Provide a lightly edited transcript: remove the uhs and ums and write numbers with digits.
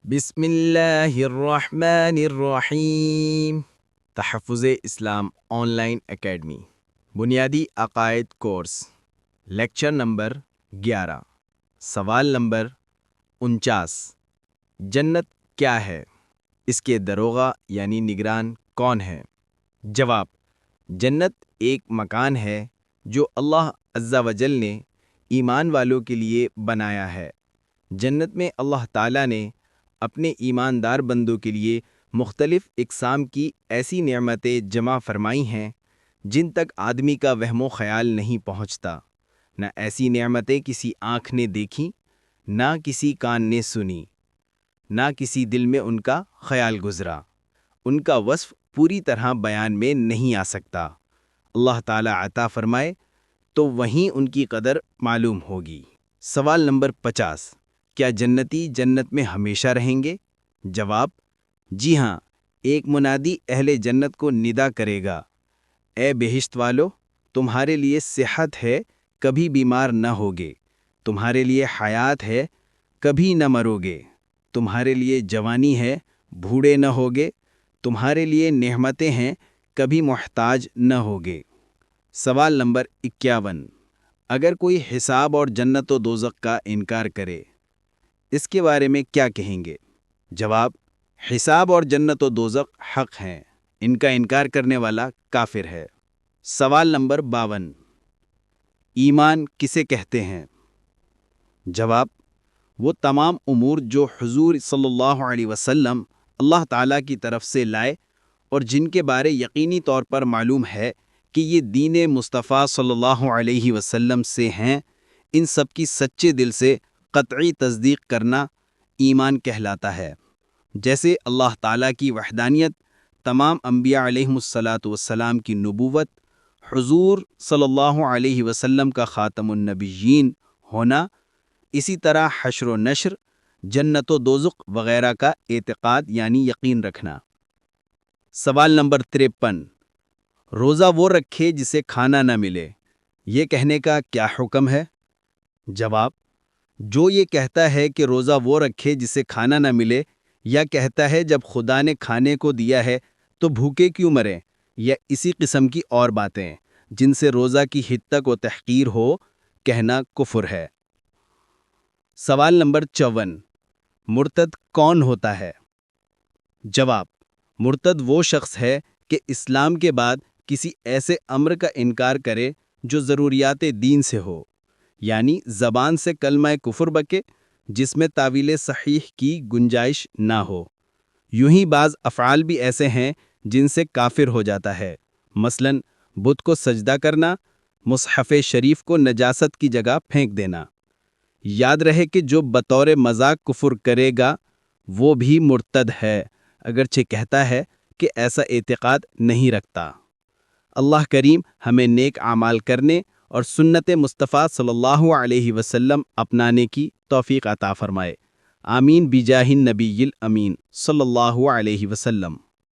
بسم اللہ الرحمن الرحیم۔ تحفظ اسلام آن لائن اکیڈمی بنیادی عقائد کورس، لیکچر نمبر 11، سوال نمبر 49۔ جنت کیا ہے؟ اس کے داروغہ یعنی نگران کون ہے؟ جواب: جنت ایک مکان ہے جو اللہ عز و جل نے ایمان والوں کے لیے بنایا ہے۔ جنت میں اللہ تعالیٰ نے اپنے ایماندار بندوں کے لیے مختلف اقسام کی ایسی نعمتیں جمع فرمائی ہیں جن تک آدمی کا وہم و خیال نہیں پہنچتا۔ نہ ایسی نعمتیں کسی آنکھ نے دیکھیں، نہ کسی کان نے سنی، نہ کسی دل میں ان کا خیال گزرا۔ ان کا وصف پوری طرح بیان میں نہیں آ سکتا۔ اللہ تعالیٰ عطا فرمائے تو وہیں ان کی قدر معلوم ہوگی۔ سوال نمبر 50۔ کیا جنتی جنت میں ہمیشہ رہیں گے؟ جواب: جی ہاں، ایک منادی اہل جنت کو ندا کرے گا، اے بہشت والو، تمہارے لیے صحت ہے، کبھی بیمار نہ ہوگے، تمہارے لیے حیات ہے، کبھی نہ مرو گے، تمہارے لیے جوانی ہے، بوڑھے نہ ہوگے، تمہارے لیے نعمتیں ہیں، کبھی محتاج نہ ہوگے۔ سوال نمبر 51۔ اگر کوئی حساب اور جنت و دوزخ کا انکار کرے، اس کے بارے میں کیا کہیں گے؟ جواب: حساب اور جنت و دوزخ حق ہیں، ان کا انکار کرنے والا کافر ہے۔ سوال نمبر 52۔ ایمان کسے کہتے ہیں؟ جواب: وہ تمام امور جو حضور صلی اللہ علیہ وسلم اللہ تعالیٰ کی طرف سے لائے اور جن کے بارے یقینی طور پر معلوم ہے کہ یہ دین مصطفیٰ صلی اللہ علیہ وسلم سے ہیں، ان سب کی سچے دل سے قطعی تصدیق کرنا ایمان کہلاتا ہے۔ جیسے اللہ تعالیٰ کی وحدانیت، تمام انبیاء علیہم السلام کی نبوت، حضور صلی اللہ علیہ وسلم کا خاتم النبیین ہونا، اسی طرح حشر و نشر، جنت و دوزخ وغیرہ کا اعتقاد یعنی یقین رکھنا۔ سوال نمبر 53۔ روزہ وہ رکھے جسے کھانا نہ ملے، یہ کہنے کا کیا حکم ہے؟ جواب: جو یہ کہتا ہے کہ روزہ وہ رکھے جسے کھانا نہ ملے، یا کہتا ہے جب خدا نے کھانے کو دیا ہے تو بھوکے کیوں مریں، یا اسی قسم کی اور باتیں جن سے روزہ کی حد تک و تحقیر ہو، کہنا کفر ہے۔ سوال نمبر 54۔ مرتد کون ہوتا ہے؟ جواب: مرتد وہ شخص ہے کہ اسلام کے بعد کسی ایسے امر کا انکار کرے جو ضروریات دین سے ہو، یعنی زبان سے کلمہ کفر بکے جس میں تاویل صحیح کی گنجائش نہ ہو۔ یوں ہی بعض افعال بھی ایسے ہیں جن سے کافر ہو جاتا ہے، مثلاً بت کو سجدہ کرنا، مصحف شریف کو نجاست کی جگہ پھینک دینا۔ یاد رہے کہ جو بطور مذاق کفر کرے گا وہ بھی مرتد ہے، اگرچہ کہتا ہے کہ ایسا اعتقاد نہیں رکھتا۔ اللہ کریم ہمیں نیک اعمال کرنے اور سنت مصطفیٰ صلی اللہ علیہ وسلم اپنانے کی توفیق عطا فرمائے۔ آمین بجاہ النبی الامین صلی اللہ علیہ وسلم۔